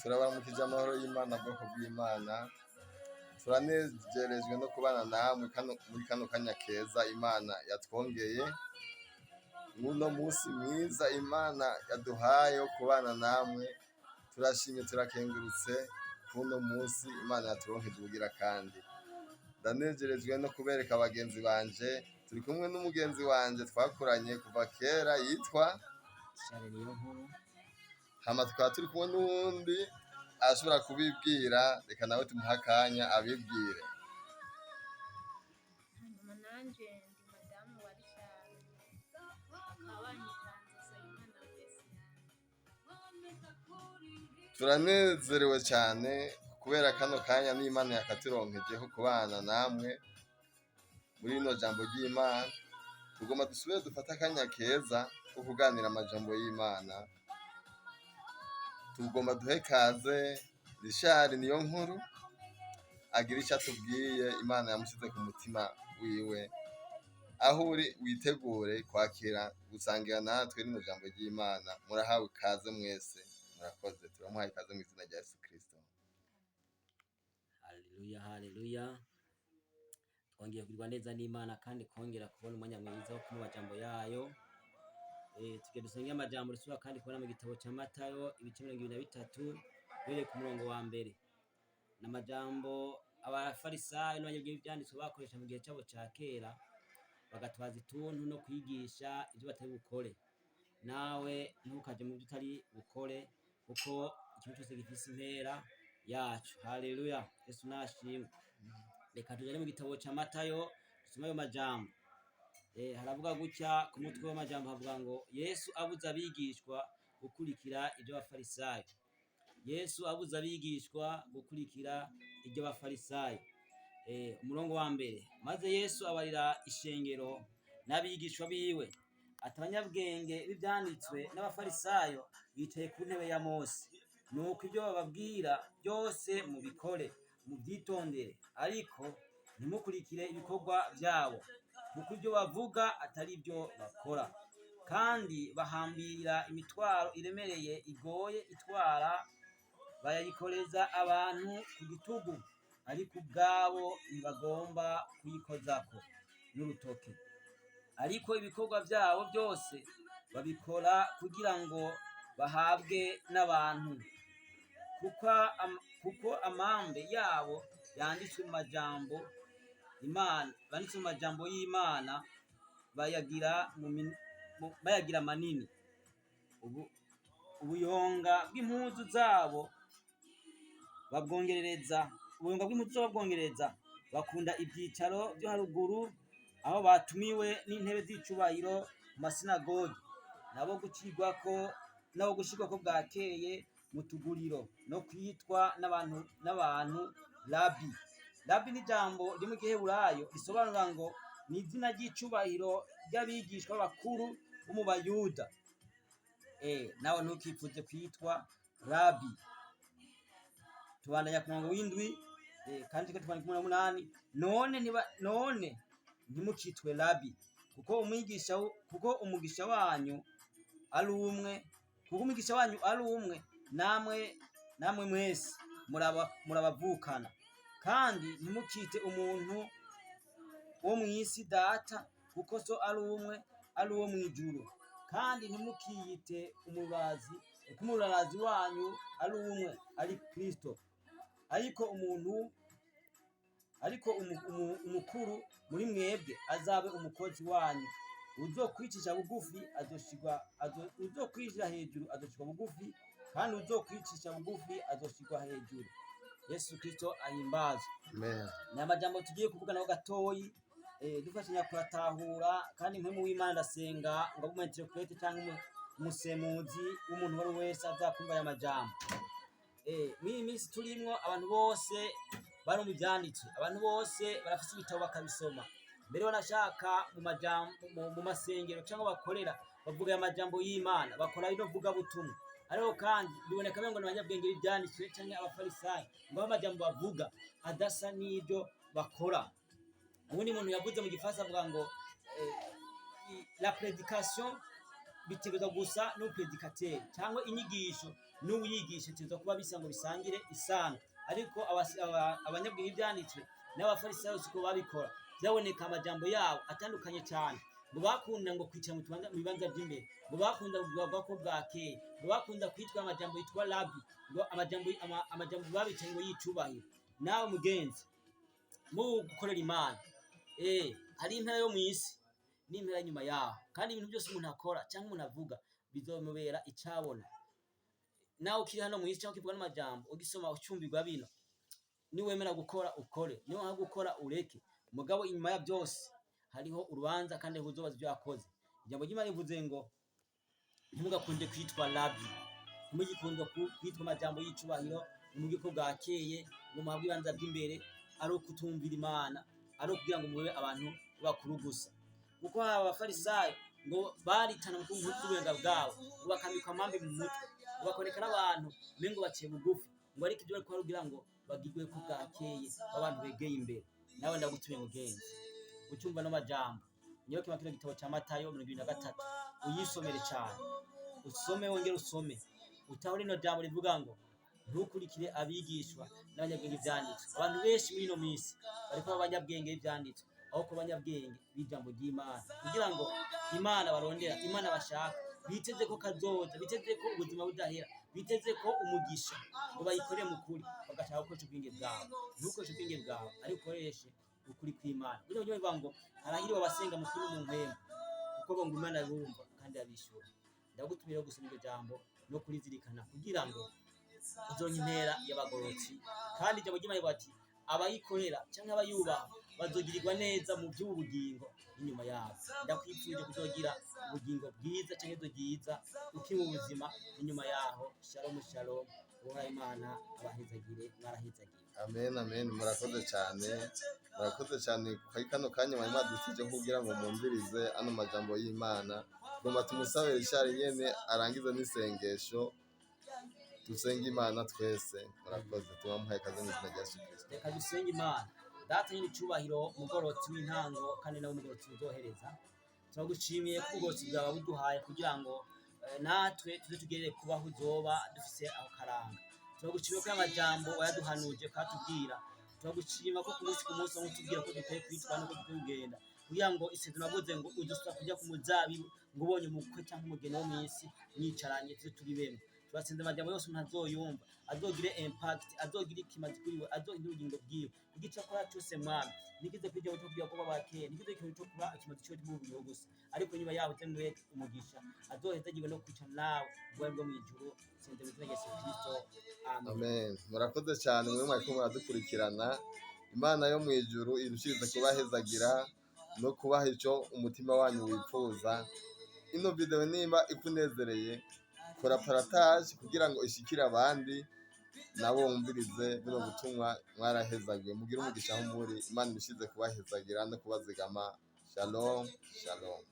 Turabaramukije amahoro y'Imana bwoko bw'Imana, turanezerejwe no kubana namwe muri kano kanya keza Imana yatwongeye, muno munsi mwiza Imana yaduhaye wo kubana namwe. Turashimye turakengurutse kuno munsi Imana yaturonkeje ubugira kandi. Ndanezerejwe no kubereka abagenzi banje, turi kumwe n'umugenzi wanje twakuranye kuva kera yitwa hama tukaba turi kumwe n'uwundi ashobora kubibwira, reka nawe tumuha akanya abibwire. Hanyuma nanje ndi madamu wa Richard, akaba yitanze Ry'Imana wese yanjye. Turanezerewe cyane kubera kano kanya n'Imana yakaturonkejeho kubana namwe muri rino jambo ry'Imana. Tugomba dusubire dufate akanya keza ko kuganira amajambo y'Imana. Tugomba duhe kaze Richard niyo nkuru agira icyo atubwiye, Imana yamushyize ku mutima wiwe. Aho uri witegure kwakira gusangira natwe rino jambo ry'Imana. Murahawe ikaze mwese, murakoze. Turamuhaye ikaze mu izina rya Yesu Kristo. Haleluya, haleluya. Twongeye kugirirwa neza n'Imana kandi kongera kubona umwanya mwiza wo kumva amajambo yayo. Tugiye dusengera amajambo risubira kandi kubona mu gitabo cya Matayo ibice 23 bere ku murongo wa mbere. N'amajambo abafarisayo n'abanyabwenge byanditswe bakoresha mu gihe cyabo cya kera, bagatwaza ituntu no kwigisha ibyo batari bukore. Nawe ntukaje mu byo utari bukore, kuko ikintu cyose gifise impera yacu. Haleluya, Yesu nashimwe. Reka tujane mu gitabo cya Matayo dusome ayo majambo. Haravuga gutya ku mutwe w'amajambo, havuga ngo Yesu abuza abigishwa gukurikira ibyo bafarisayo. Yesu abuza abigishwa gukurikira ibyo bafarisayo. Umurongo wa mbere, maze Yesu abarira ishengero n'abigishwa biwe ati, abanyabwenge b'ibyanditswe n'abafarisayo bicaye ku ntebe ya Mose. Nuko ibyo bababwira byose mubikore, mubyitondere, ariko ntimukurikire ibikorwa byabo, kuko ibyo bavuga atari byo bakora. Kandi bahambira imitwaro iremereye igoye itwara, bayayikoreza abantu ku gitugu, ariko ubwabo ntibagomba kuyikozako n'urutoke. Ariko ibikorwa byabo byose babikora kugira ngo bahabwe n'abantu, kuko amambe yabo yanditswe mu majambo y'Imana bayagira manini. Ubuyonga bw'impuzu zabo babwongerereza, bakunda ibyicaro byo haruguru, aho batumiwe n'intebe z'icubahiro mu masinagogi, nabo gushirwako bwakeye mu tuguriro, no kwitwa n'abantu rabi. Rabi ni ijambo ryo mu giheburayo risobanura ngo ni izina ry'icubahiro ry'abigishwa bakuru bo mu Bayuda. Nawe ntukifuze kwitwa rabi. Tubandanya ku murongo w'indwi, kandi tukatubandanya ku murongo w'umunani. None ntimukitwe rabi, kuko umwigisha wanyu ari umwe, namwe mwese murabavukana. Kandi ntimukite umuntu wo mu isi data, kuko so ari umwe, ari uwo mu ijuru. Kandi ntimukiyite umurazi, kuko umurazi wanyu ari umwe, ari Kristo. Ariko umukuru muri mwebwe azabe umukozi wanyu. Uzokwicisha hejuru azoshirwa bugufi, kandi uzokwicisha bugufi azoshirwa hejuru. Yesu Kristo ahimbazwe. Amen. Ni amajambo tugiye kuvuganaho gatoyi, dufashanya kuratahura, kandi mpemu w'Imana ndasenga ngo abe umuinterprete cyangwa umusemuzi w'umuntu wari wese azakumva aya majambo. Mw'iyi minsi turimwo, abantu bose bari mu byanditswe, abantu bose barafite ibitabo bakabisoma. Mbere banashaka mu masengero cyangwa bakorera bavuga aya majambo y'Imana, bakora ino vuga butumwa. Ariko kandi biboneka ngo n'abanyabwenge b'ibyanditswe cyangwa abafarisayo ngo amajambo bavuga adasa n'ibyo bakora. Ubundi muntu yavuze mu gifaransa avuga ngo la prédication bitegerezwa gusa n'upredikateur, cyangwa inyigisho n'uwiyigisha tuza kuba bisa ngo bisangire isano. Ariko abanyabwenge ibyanditswe n'abafarisayo siko babikora, byaboneka amajambo yabo atandukanye cyane, ngo bakunda ngo kwicara mu bibanza by'imbere, ngo bakunda kuvuga ko bwakeye, ngo bakunda kwitwa amajambo yitwa rabi, ngo amajambo babicaye ngo yicubahiro. Nawe mugenzi mu gukorera Imana, hari impera yo mu isi n'impera nyuma yaho, kandi ibintu byose umuntu akora cyangwa umuntu avuga bizomubera icabona. Nawe ukiri hano mu isi cyangwa ukivuga n'amajambo ugisoma ucyumbirwa bino, niwemera gukora ukore, niwanga gukora ureke, mugabo inyuma ya byose hariho urubanza kandi huzobaza ibyo yakoze. Ijambo ry'Imana rivuze ngo ntimugakunde kwitwa rabi, ntimugikunde kwitwa amajambo y'icubahiro, nimubwire ko bwakeye, ngo muhabwe ibibanza by'imbere, ari ukutumvira Imana, ari ukugira ngo mube abantu bakuru gusa. Kuko abafarisayo ngo baritana mu bw'uburenga bwabo, ngo bakambikwa amambe mu mutwe, ngo bakoreka n'abantu mengo baciye bugufi, ngo ariko ibyo bariko kugira ngo bagirwe ko bwakeye, abantu begeye imbere. Nawe ndagutuye mugenzi, ucyumva no majambo nyoke makino gitabo cya Matayo 23, uyisomere cyane, usome wongere usome, utahure no jambo rivuga ngo ntukurikire abigishwa n'abanyabwenge ibyanditswe. Abantu benshi muri ino minsi bariko abanyabwenge ibyanditswe aho ku banyabwenge b'ijambo ry'Imana, kugira ngo Imana barondera, Imana bashaka, biteze ko kazoza, biteze ko ubuzima budahera, biteze ko umugisha, ngo bayikorere mu kuri, bagashaka gukoresha ubwenge bwawe. Ntukoreshe ubwenge bwawe, ariko ukoreshe ukuri kw'Imana. Kugira ngo bivuga ngo harahiriwe abasenga mu kuri mu mpembe, kuko bo ngo Imana yumva kandi yabishura. Ndagutumira gusoma iryo jambo no kurizirikana, kugira ngo uzonye impera y'abagororotsi. Kandi ijambo ry'Imana rivuga ati abayikorera cyangwa abayubaha bazogirirwa neza mu by'ubugingo inyuma yabo. Ndakwifurije kuzogira ubugingo bwiza cyangwa izo byiza uki mu buzima inyuma yaho. Shalom shalom, Ry'Imana abahezagire, mwarahezagire. Amen amen. Murakoze cyane, murakoze cyane kuri kano kanya mwari mwadutije kugira ngo mwumvirize ano majambo y'Imana. Tugomba tumusabire ishari nyene arangize n'isengesho, dusenge Imana twese. Murakoze, tubamuhaye kaze mu izina rya Yesu Kristo. Reka dusenge Imana. Data nyine icubahiro, umugororotsi w'intango kandi nawe umugororotsi uzohereza, turagushimiye ko ubugororotsi bwawe buduhaye kugira ngo natwe tuze tugerere kubaho uzoba dufise aho karanga. Turagushimiye ko amajambo wayaduhanuje katubwira, turagushima ko ku munsi aho tubwira ko dukwiye kwitwa no ko dukwiye kugenda, kugira ngo isezerano wavuze ngo udusaba kujya ku muzabibu, ngo ubonye umukwe cyangwa umugeni wo mu isi mwicaranye tuze turi bemwe. Turasenze amajambo yose umuntu azoyumva, azogire impact, azogire ikimazi kuri we, azohindura ubugingo bwiwe. Igice akora cyose Mana, nigize kwijya cyo kugira ko babakeye, nigize ikintu cyo kuba ikimazi cyo mu bugingo gusa, ariko nyuma yaho temwe umugisha, azohezagirwe no kwica nawe bwo mu ijuru. Senze mu izina rya Yesu Kristo, amen. Amen. Murakoze cyane mwe mwari kumwe muradukurikirana. Imana yo mu ijuru irushirize kubahezagira no kubaha icyo umutima wanyu wifuza. Ino video nimba ikunezereye, kora partage kugira ngo ishikire abandi nabo bumvirize bino butumwa. Mwarahezagiwe, mugire umugisha aho muri. Imana irushirize kubahezagira no kubazigama. Shalom shalom.